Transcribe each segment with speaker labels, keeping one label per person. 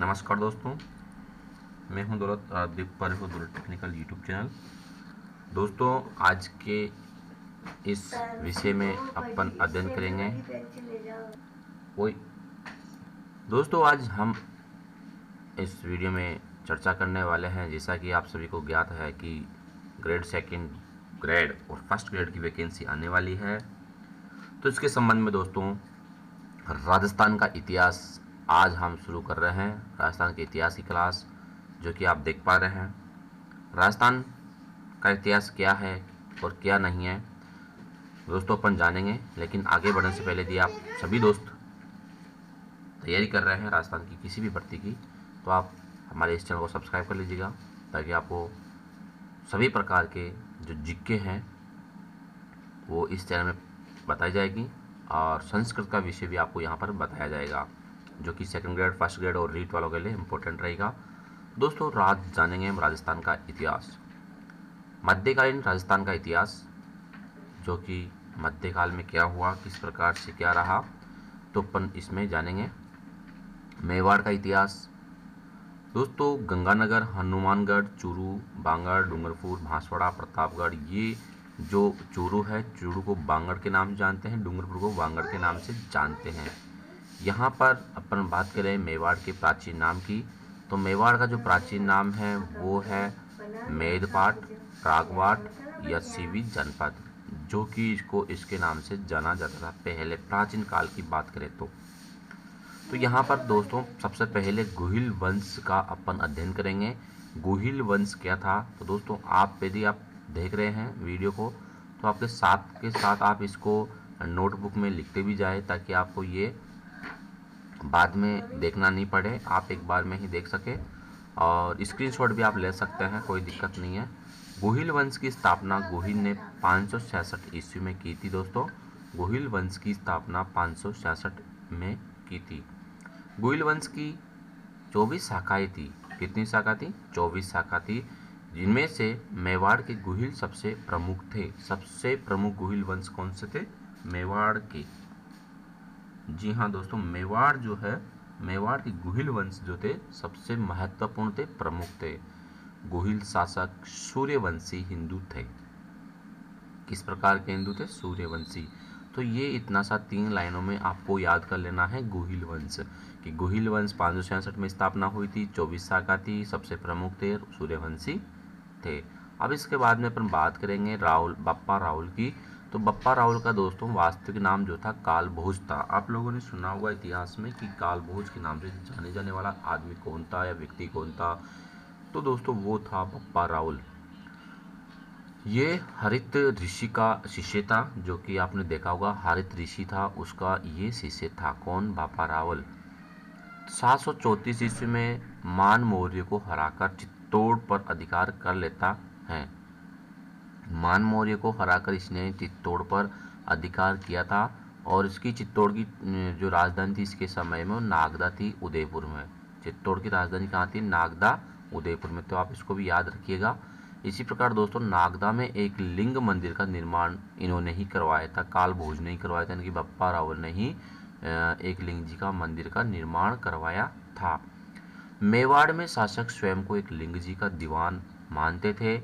Speaker 1: नमस्कार दोस्तों, मैं हूं दौलत। आप देख पा रहे हो दौलत टेक्निकल यूट्यूब चैनल। दोस्तों, आज के इस विषय में अपन अध्ययन करेंगे। कोई दोस्तों, आज हम इस वीडियो में चर्चा करने वाले हैं, जैसा कि आप सभी को ज्ञात है कि ग्रेड सेकंड ग्रेड और फर्स्ट ग्रेड की वैकेंसी आने वाली है। तो इसके संबंध में दोस्तों, राजस्थान का इतिहास आज हम शुरू कर रहे हैं। राजस्थान के इतिहास की क्लास जो कि आप देख पा रहे हैं। राजस्थान का इतिहास क्या है और क्या नहीं है दोस्तों अपन जानेंगे। लेकिन आगे बढ़ने से पहले यदि आप सभी दोस्त तैयारी कर रहे हैं राजस्थान की किसी भी भर्ती की, तो आप हमारे इस चैनल को सब्सक्राइब कर लीजिएगा, ताकि आपको सभी प्रकार के जो जिक्के हैं वो इस चैनल में बताई जाएगी। और संस्कृत का विषय भी आपको यहाँ पर बताया जाएगा, जो कि सेकंड ग्रेड, फर्स्ट ग्रेड और रीट वालों के लिए इम्पोर्टेंट रहेगा। दोस्तों, जानेंगे हम राजस्थान का इतिहास। मध्यकालीन राजस्थान का इतिहास, जो कि मध्यकाल में क्या हुआ, किस प्रकार से क्या रहा, तो अपन इसमें जानेंगे। मेवाड़ का इतिहास दोस्तों, गंगानगर, हनुमानगढ़, चूरू, बांगड़, डूंगरपुर, भांसवाड़ा, प्रतापगढ़, ये जो चूरू है, चूरू को बांगड़ के नाम से जानते हैं, डूंगरपुर को बांगड़ के नाम से जानते हैं। यहाँ पर अपन बात करें मेवाड़ के प्राचीन नाम की, तो मेवाड़ का जो प्राचीन नाम है वो है मेदपाट, प्रागवाट या सीवी जनपद, जो कि इसको इसके नाम से जाना जाता था पहले प्राचीन काल की बात करें तो यहाँ पर दोस्तों सबसे पहले गुहिल वंश का अपन अध्ययन करेंगे। गुहिल वंश क्या था, तो दोस्तों आप यदि आप देख रहे हैं वीडियो को, तो आपके साथ के साथ आप इसको नोटबुक में लिखते भी जाए, ताकि आपको ये बाद में देखना नहीं पड़े, आप एक बार में ही देख सके। और स्क्रीनशॉट भी आप ले सकते हैं, कोई दिक्कत नहीं है। गुहिल वंश की स्थापना गुहिल ने 566 ईस्वी में की थी। दोस्तों, गुहिल वंश की स्थापना 566 में की थी। गुहिल वंश की 24 शाखाएं थी। कितनी शाखा थी? 24 शाखा थी, जिनमें से मेवाड़ के गुहिल सबसे प्रमुख थे। सबसे प्रमुख गुहिल वंश कौन से थे? मेवाड़ के। जी हाँ दोस्तों, मेवाड़ जो है, मेवाड़ के गुहिल वंश जो थे सबसे महत्वपूर्ण थे, प्रमुख थे। गुहिल शासक सूर्यवंशी हिंदू थे। किस प्रकार के हिंदू थे? सूर्यवंशी। तो ये इतना सा 3 लाइनों में आपको याद कर लेना है गुहिल वंश, कि गुहिल वंश 566 में स्थापना हुई थी, 24 शाखा थी, सबसे प्रमुख थे, सूर्यवंशी थे। अब इसके बाद में अपन बात करेंगे बप्पा राहुल की। तो बप्पा राहुल का दोस्तों वास्तविक नाम जो था काल भोज था। आप लोगों ने सुना हुआ इतिहास में कि काल भोज के नाम से जाने जाने वाला आदमी कौन था या व्यक्ति कौन था, तो दोस्तों वो था बप्पा राहुल। ये हरित ऋषि का शिष्य था, जो कि आपने देखा होगा, हरित ऋषि था, उसका ये शिष्य था। कौन? बप्पा रावल। 734 ईस्वी में मान मौर्य को हराकर चित्तौड़ पर अधिकार कर लेता है। मान मौर्य को हराकर इसने चित्तौड़ पर अधिकार किया था, और इसकी चित्तौड़ की जो राजधानी थी इसके समय में वो नागदा थी, उदयपुर में। चित्तौड़ की राजधानी कहाँ थी? नागदा, उदयपुर में। तो आप इसको भी याद रखिएगा। इसी प्रकार दोस्तों, नागदा में एक लिंग मंदिर का निर्माण इन्होंने ही करवाया था, काल भोज ने ही करवाया था, यानी कि बप्पा रावल ने ही एक लिंग जी का मंदिर का निर्माण करवाया था। मेवाड़ में शासक स्वयं को एक लिंग जी का दीवान मानते थे।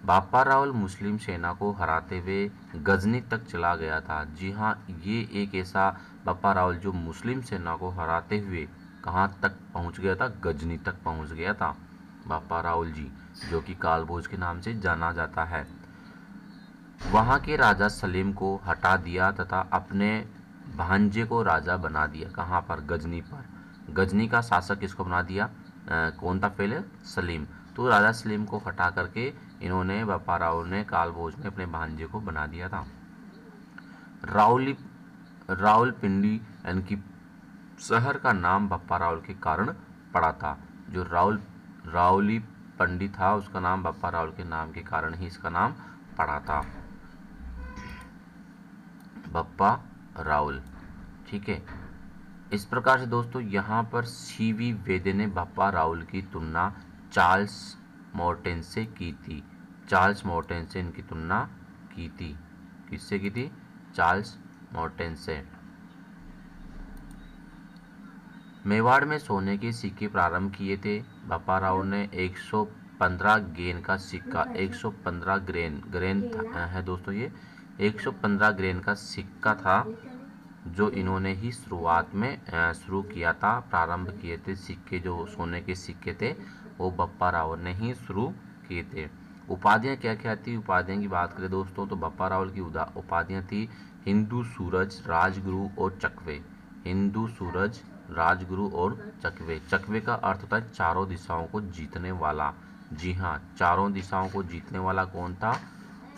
Speaker 1: बप्पा रावल मुस्लिम सेना को हराते हुए गजनी तक चला गया था। जी हाँ, ये एक ऐसा बप्पा रावल जो मुस्लिम सेना को हराते हुए कहाँ तक पहुँच गया था? गजनी तक पहुँच गया था बप्पा रावल जी, जो कि काल भोज के नाम से जाना जाता है। वहाँ के राजा सलीम को हटा दिया तथा अपने भांजे को राजा बना दिया। कहाँ पर? गजनी पर। गजनी का शासक किसको बना दिया? कौन था पहले? सलीम। तो राजा सलीम को हटा करके इन्होंने, बप्पा रावल ने, काल भोज ने अपने भांजे को बना दिया था। रावलपिंडी यानी कि शहर का नाम बप्पा रावल के कारण पड़ा था। जो रावली पंडित था, उसका नाम बप्पा रावल के नाम के कारण ही इसका नाम पड़ा था, बप्पा रावल। ठीक है। इस प्रकार से दोस्तों यहाँ पर सीवी वेदे ने बप्पा रावल की तुलना चार्ल्स मॉर्टेन से की थी। चार्ल्स मॉर्टेन से इनकी तुलना की थी। किससे की थी? चार्ल्स मॉर्टेन से। मेवाड़ में सोने के सिक्के प्रारंभ किए थे। बापा राव ने 115 गेन का सिक्का, 115 ग्रेन है दोस्तों, ये 115 ग्रेन का सिक्का था जो इन्होंने ही शुरुआत में शुरू किया था, प्रारंभ किए थे। सिक्के जो सोने के सिक्के थे वो बप्पा रावल ने ही शुरू किए थे। उपाधियाँ क्या क्या थी? उपाधियाँ की बात करें दोस्तों तो बप्पा रावल की उपाधियाँ थी हिंदू सूरज, राजगुरु और चकवे। हिंदू सूरज, राजगुरु और चकवे। चकवे का अर्थ होता है चारों दिशाओं को जीतने वाला। जी हाँ, चारों दिशाओं को जीतने वाला कौन था?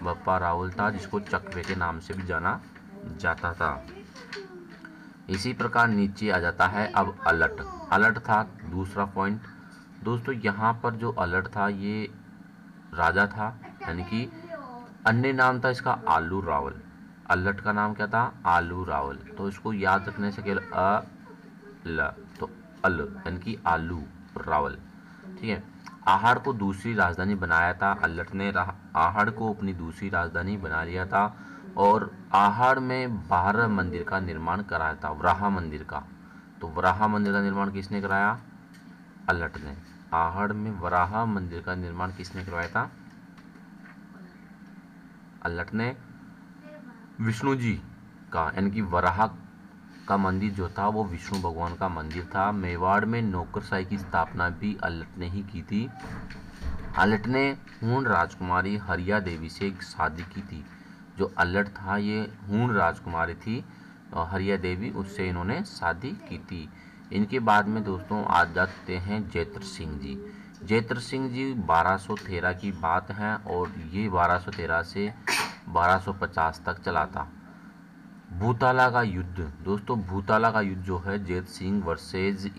Speaker 1: बप्पा रावल था, जिसको चकवे के नाम से भी जाना जाता था। इसी प्रकार नीचे आ जाता है अब अलर्ट। अलर्ट था दूसरा पॉइंट। दोस्तों यहाँ पर जो अलर्ट था ये राजा था, यानी कि अन्य नाम था इसका आलू रावल। अलर्ट का नाम क्या था? आलू रावल। तो इसको याद रखने से केवल ल तो अल यानी कि आलू रावल। ठीक है। आहड़ को दूसरी राजधानी बनाया था। अलर्ट ने आहड़ को अपनी दूसरी राजधानी बना लिया था और आहड़ में 12 मंदिर का निर्माण कराया था, वराहा मंदिर का। तो वराहा मंदिर का निर्माण किसने कराया? अलर्ट ने। आहड़ में वराहा मंदिर का निर्माण किसने करवाया था? अलर्ट ने। विष्णु जी का, यानी कि वराहा का मंदिर जो था वो विष्णु भगवान का मंदिर था। मेवाड़ में नौकरशाही की स्थापना भी अलर्ट ने ही की थी। अलर्ट ने हूण राजकुमारी हरिया देवी से एक शादी की थी। जो अलर्ट था ये हूण राजकुमारी थी हरिया देवी, उससे इन्होंने शादी की थी। इनके बाद में दोस्तों आ जाते हैं जैत्र सिंह जी। जैत्र सिंह जी 1213 की बात है और ये 1213 से 1250 तक चला था। भूताला का युद्ध। दोस्तों भूताला का युद्ध जो है जैत सिंह वर्सेज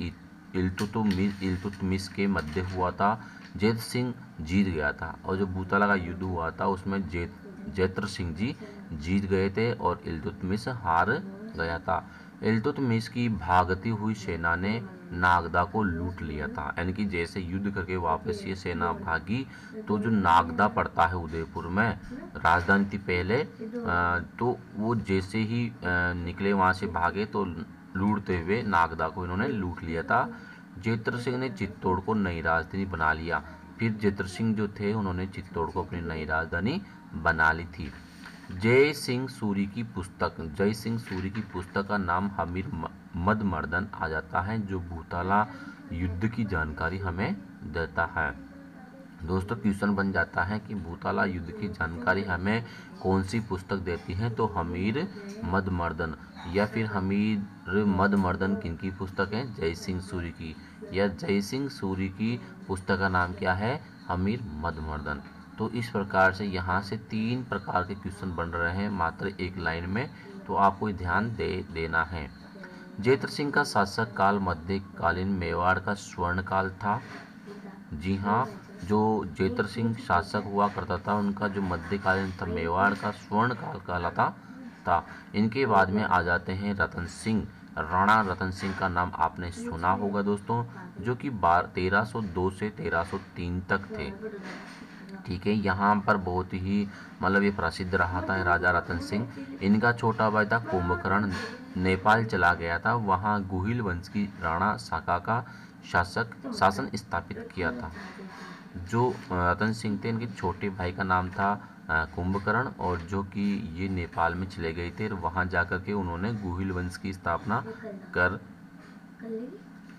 Speaker 1: इल्तुतमिश के मध्य हुआ था। जैत सिंह जीत गया था और जो भूताला का युद्ध हुआ था उसमें जैत्र सिंह जी जीत गए थे और इल्तुतमिश हार गया था। इल्तुतमिश की भागती हुई सेना ने नागदा को लूट लिया था, यानी कि जैसे युद्ध करके वापस ये सेना भागी तो जो नागदा पड़ता है उदयपुर में, राजधानी थी पहले, तो वो जैसे ही निकले वहाँ से भागे तो लूटते हुए नागदा को इन्होंने लूट लिया था। जैत्र सिंह ने चित्तौड़ को नई राजधानी बना लिया। फिर जैत्र सिंह जो थे उन्होंने चित्तौड़ को अपनी नई राजधानी बना ली थी। जय सिंह सूरी की पुस्तक। जय सिंह सूरी की पुस्तक का नाम हमीर मदमर्दन आ जाता है, जो भूताला युद्ध की जानकारी हमें देता है। दोस्तों क्वेश्चन बन जाता है कि भूताला युद्ध की जानकारी हमें कौन सी पुस्तक देती है? तो हमीर मदमर्दन। या फिर हमीर मदमर्दन किनकी पुस्तक है? जय सिंह सूरी की। या जय सिंह सूरी की पुस्तक का नाम क्या है? हमीर मदमर्दन। तो इस प्रकार से यहाँ से 3 प्रकार के क्वेश्चन बन रहे हैं मात्र एक लाइन में, तो आपको ध्यान देना है। जैत्र सिंह का शासक काल मध्यकालीन मेवाड़ का स्वर्ण काल था। जी हाँ, जो जैत्र सिंह शासक हुआ करता था उनका जो मध्यकालीन था मेवाड़ का स्वर्ण काल कहलाता था। इनके बाद में आ जाते हैं रतन सिंह। राणा रतन सिंह का नाम आपने सुना होगा दोस्तों, जो कि 1302 से 1303 तक थे। ठीक है, यहाँ पर बहुत ही मतलब ये प्रसिद्ध रहा था राजा रतन सिंह। इनका छोटा भाई था कुंभकर्ण, नेपाल चला गया था, वहाँ गुहिल वंश की राणा शाखा का शासन स्थापित किया था। जो रतन सिंह थे इनके छोटे भाई का नाम था कुंभकर्ण, और जो कि ये नेपाल में चले गए थे, वहाँ जाकर के उन्होंने गुहिल वंश की स्थापना कर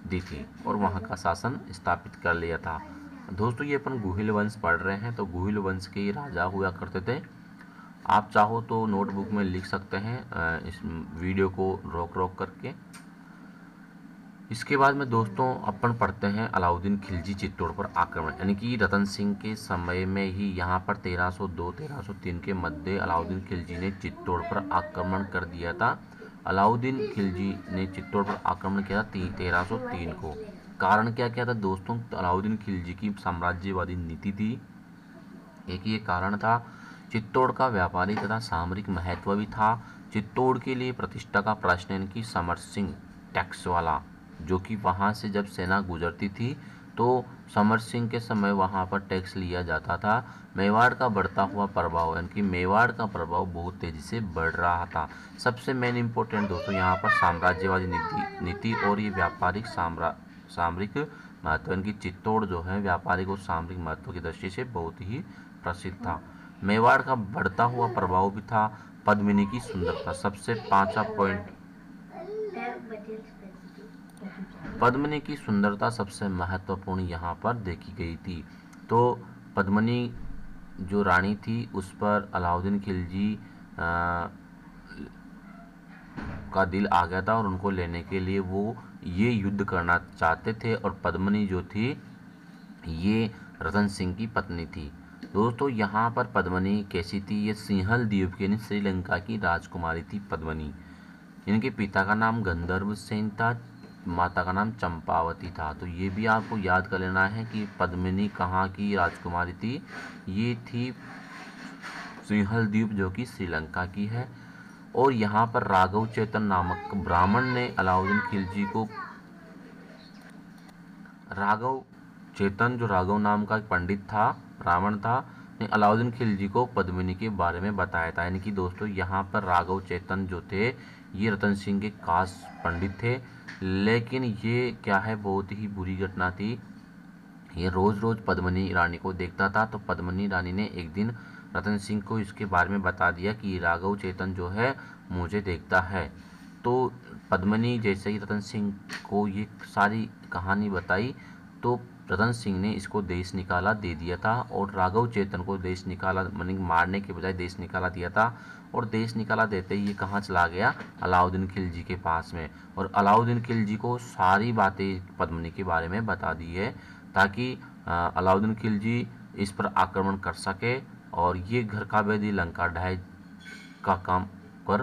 Speaker 1: दी थी और वहाँ का शासन स्थापित कर लिया था। दोस्तों ये अपन गुहिल वंश पढ़ रहे हैं, तो गुहिल वंश के राजा हुआ करते थे। आप चाहो तो नोटबुक में लिख सकते हैं इस वीडियो को रोक करके। इसके बाद में दोस्तों अपन पढ़ते हैं अलाउद्दीन खिलजी चित्तौड़ पर आक्रमण, यानी कि रतन सिंह के समय में ही यहाँ पर 1302-1303 के मध्य अलाउद्दीन खिलजी ने चित्तौड़ पर आक्रमण कर दिया था। अलाउद्दीन खिलजी ने चित्तौड़ पर आक्रमण किया था 1303 को। कारण क्या क्या था दोस्तों? अलाउद्दीन खिलजी की साम्राज्यवादी नीति थी। एक ये कारण था। चित्तौड़ का व्यापारी तथा सामरिक महत्व भी था। चित्तौड़ के लिए प्रतिष्ठा का प्रश्न, यानी कि समर सिंह टैक्स वाला, जो कि वहाँ से जब सेना गुजरती थी तो समर सिंह के समय वहाँ पर टैक्स लिया जाता था। मेवाड़ का बढ़ता हुआ प्रभाव, यानी कि मेवाड़ का प्रभाव बहुत तेज़ी से बढ़ रहा था। सबसे मेन इम्पोर्टेंट दोस्तों यहाँ पर साम्राज्यवादी नीति और ये व्यापारिक सामरिक महत्व, यानी कि चित्तौड़ जो है व्यापारिक और सामरिक महत्व की दृष्टि से बहुत ही प्रसिद्ध था। मेवाड़ का बढ़ता हुआ प्रभाव भी था। पद्मिनी की सुंदरता सबसे 5वां पॉइंट, पद्मिनी की सुंदरता सबसे महत्वपूर्ण यहाँ पर देखी गई थी। तो पद्मिनी जो रानी थी उस पर अलाउद्दीन खिलजी का दिल आ गया था और उनको लेने के लिए वो ये युद्ध करना चाहते थे। और पद्मिनी जो थी ये रतन सिंह की पत्नी थी। दोस्तों यहाँ पर पद्मिनी कैसी थी? ये सिंहल द्वीप के यानी श्रीलंका की राजकुमारी थी पद्मिनी। इनके पिता का नाम गंधर्व सेन था, माता का नाम चंपावती था। तो ये भी आपको याद कर लेना है कि पद्मिनी कहाँ की राजकुमारी थी। ये थी सिंहल द्वीप जो कि श्रीलंका की है। और यहाँ पर राघव चेतन नामक ब्राह्मण ने अलाउद्दीन खिलजी को, राघव चेतन जो राघव नाम का एक पंडित था, ब्राह्मण था, ने अलाउद्दीन खिलजी को पद्मिनी के बारे में बताया था। यानी कि दोस्तों यहाँ पर राघव चेतन जो थे ये रतन सिंह के खास पंडित थे। लेकिन ये क्या है, बहुत ही बुरी घटना थी। ये रोज़ रोज़ पद्मिनी रानी को देखता था। तो पद्मिनी रानी ने एक दिन रतन सिंह को इसके बारे में बता दिया कि राघव चेतन जो है मुझे देखता है। तो पद्मिनी जैसे ही रतन सिंह को ये सारी कहानी बताई तो रतन सिंह ने इसको देश निकाला दे दिया था। और राघव चेतन को देश निकाला माने मारने के बजाय देश निकाला दिया था। और देश निकाला देते ही ये कहाँ चला गया? अलाउद्दीन खिलजी के पास में। और अलाउद्दीन खिलजी को सारी बातें पद्मिनी के बारे में बता दी है ताकि अलाउद्दीन खिलजी इस पर आक्रमण कर सके। और ये घर का बैदी लंका ढाई का काम कर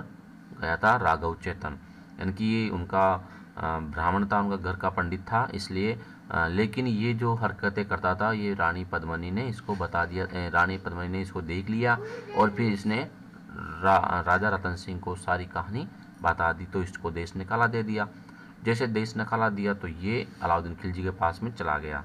Speaker 1: गया था राघव चेतन, यानी कि ये उनका ब्राह्मण था, उनका घर का पंडित था इसलिए। लेकिन ये जो हरकतें करता था ये रानी पद्मिनी ने इसको बता दिया। रानी पद्मिनी ने इसको देख लिया और फिर इसने राजा रतन सिंह को सारी कहानी बता दी। तो इसको देश निकाला दे दिया। जैसे देश निकाला दिया तो ये अलाउद्दीन खिलजी के पास में चला गया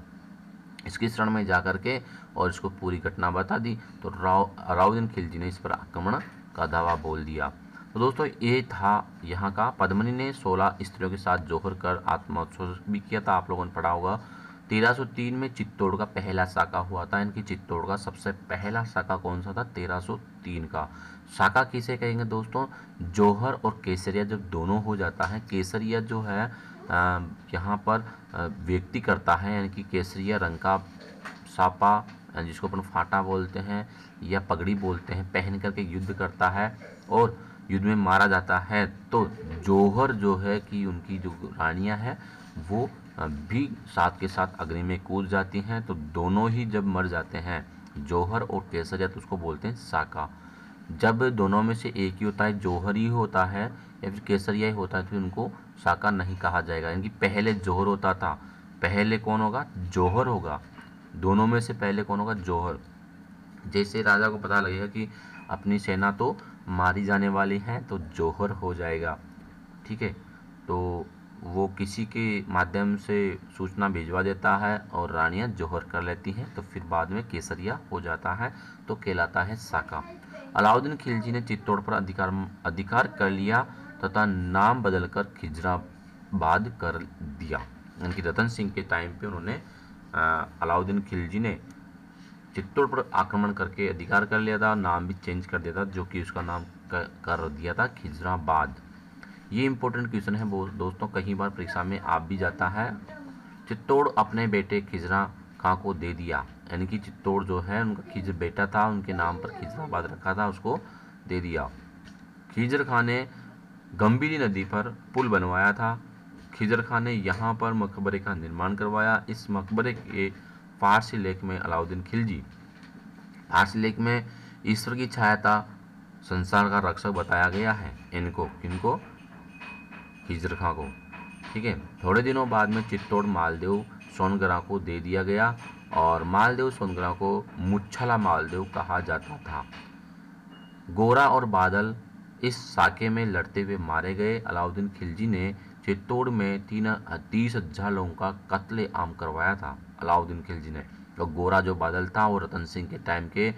Speaker 1: इसकी शरण में जा कर के और इसको पूरी घटना बता दी। तो अलाउद्दीन खिलजी ने इस पर आक्रमण का दावा बोल दिया। तो दोस्तों ये था यहाँ का। पद्मिनी ने 16 स्त्रियों के साथ जौहर कर आत्मोत्सव भी किया था, आप लोगों ने पढ़ा होगा। 1303 में चित्तौड़ का पहला साका हुआ था। इनकी चित्तौड़ का सबसे पहला साका कौन सा था? 1303 का। साका किसे कहेंगे दोस्तों? जौहर और केसरिया जब दोनों हो जाता है। केसरिया जो है यहाँ पर व्यक्ति करता है, यानी कि केसरिया रंग का सापा जिसको अपन फाटा बोलते हैं या पगड़ी बोलते हैं पहन करके युद्ध करता है और युद्ध में मारा जाता है। तो जौहर जो है कि उनकी जो रानियां हैं वो भी साथ के साथ अग्नि में कूद जाती हैं। तो दोनों ही जब मर जाते हैं जौहर और केसरिया तो उसको बोलते हैं साका। जब दोनों में से एक ही होता है, जौहर ही होता है या फिर केसरिया ही होता है, तो उनको साका नहीं कहा जाएगा। यानी कि पहले जौहर होता था, पहले कौन होगा? जौहर होगा। दोनों में से पहले कौन होगा? जौहर। जैसे राजा को पता लगेगा कि अपनी सेना तो मारी जाने वाली है तो जौहर हो जाएगा, ठीक है। तो वो किसी के माध्यम से सूचना भिजवा देता है और रानियां जौहर कर लेती हैं। तो फिर बाद में केसरिया हो जाता है तो कहलाता है साका। अलाउद्दीन खिलजी ने चित्तौड़ पर अधिकार कर लिया तथा नाम बदलकर खिजराबाद कर दिया। यानी कि रतन सिंह के टाइम पे उन्होंने अलाउद्दीन खिलजी ने चित्तौड़ पर आक्रमण करके अधिकार कर लिया था, नाम भी चेंज कर दिया था, जो कि उसका नाम कर दिया था खिजराबाद। ये इंपॉर्टेंट क्वेश्चन है दोस्तों, कई बार परीक्षा में आप भी जाता है। चित्तौड़ अपने बेटे खिजरा खां को दे दिया, यानी कि चित्तौड़ जो है उनका खिजर बेटा था, उनके नाम पर खिजराबाद रखा था, उसको दे दिया। खिजर खां ने गंभीरी नदी पर पुल बनवाया था। खिजर खां ने यहाँ पर मकबरे का निर्माण करवाया। इस मकबरे के फारसी लेख में अलाउद्दीन खिलजी, फारसी लेख में ईश्वर की छाया संसार का रक्षक बताया गया है। इनको किनको? खिजर खां को, ठीक है। थोड़े दिनों बाद में चित्तौड़ मालदेव सोनगरा को दे दिया गया और मालदेव सोनगरा को मुच्छला मालदेव कहा जाता था। गोरा और बादल इस साके में लड़ते हुए मारे गए। अलाउद्दीन खिलजी ने चित्तौड़ में 30,000 लोगों का कत्ले आम करवाया था अलाउद्दीन खिलजी ने। और गोरा जो बादल था वो रतन सिंह के टाइम के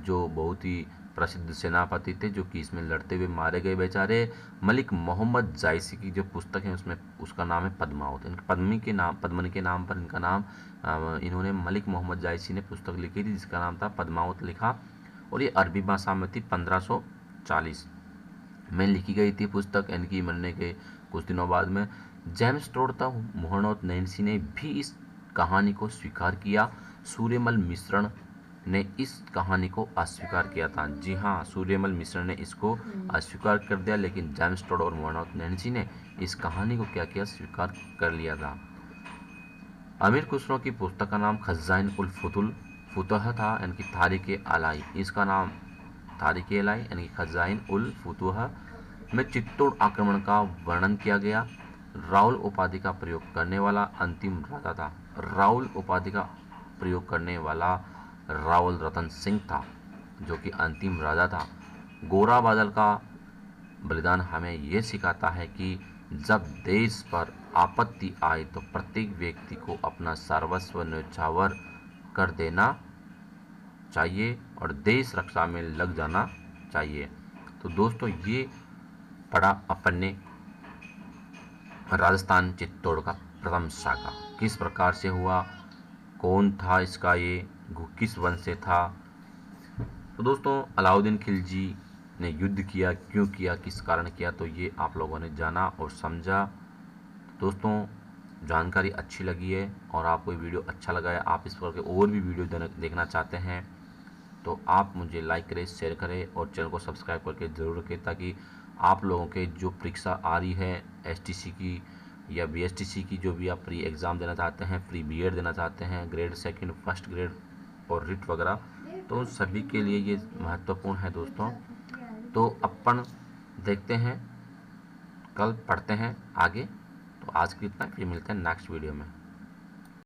Speaker 1: जो बहुत ही प्रसिद्ध सेनापति थे, जो कि इसमें लड़ते हुए मारे गए बेचारे। मलिक मोहम्मद जायसी की जो पुस्तक है उसमें उसका नाम है पद्मावत। पद्मनी के नाम पर इनका नाम इन्होंने मलिक मोहम्मद जायसी ने पुस्तक लिखी थी जिसका नाम था पद्मावत लिखा, और ये अरबी भाषा में थी। 1540 में लिखी गई थी पुस्तक। इनकी मरने के कुछ दिनों बाद में जेम्स टोड था मोहनोत नैन्सी ने भी इस कहानी को स्वीकार किया। सूर्यमल मिश्रण ने इस कहानी को अस्वीकार किया था। जी हाँ, सूर्यमल मिश्रण ने इसको अस्वीकार कर दिया, लेकिन जेम्स टोड और मोहनोत नैन्सी ने इस कहानी को क्या किया, स्वीकार कर लिया था। अमीर खुसरो की पुस्तक का नाम खज़ाइन उल फुतुह था, यानी तारीख़ अलाई। इसका नाम तारीख़ अलाई यानी खज़ाइन उल फुतुह में चित्तौड़ आक्रमण का वर्णन किया गया। राउल उपाधि का प्रयोग करने वाला अंतिम राजा था। राउल उपाधि का प्रयोग करने वाला रावल रतन सिंह था, जो कि अंतिम राजा था। गोरा बादल का बलिदान हमें यह सिखाता है कि जब देश पर आपत्ति आए तो प्रत्येक व्यक्ति को अपना सर्वस्व न्यौछावर कर देना चाहिए और देश रक्षा में लग जाना चाहिए। तो दोस्तों, ये पढ़ा अपन ने राजस्थान चित्तौड़ का प्रथम साका किस प्रकार से हुआ, कौन था इसका, ये किस वंश से था। तो दोस्तों, अलाउद्दीन खिलजी ने युद्ध किया, क्यों किया, किस कारण किया, तो ये आप लोगों ने जाना और समझा। दोस्तों, जानकारी अच्छी लगी है और आपको ये वीडियो अच्छा लगा है, आप इस प्रकार के और भी वीडियो देखना चाहते हैं तो आप मुझे लाइक करें, शेयर करें और चैनल को सब्सक्राइब करके ज़रूर रखें, ताकि आप लोगों के जो परीक्षा आ रही है एसटीसी की या बीएसटीसी की, जो भी आप प्री एग्ज़ाम देना चाहते हैं, प्री बीएड देना चाहते हैं, ग्रेड 2, फर्स्ट ग्रेड और रिट वगैरह, तो सभी के लिए ये महत्वपूर्ण है दोस्तों। तो अपन देखते हैं, कल पढ़ते हैं आगे। तो आज की इतना, फिर मिलते हैं नेक्स्ट वीडियो में।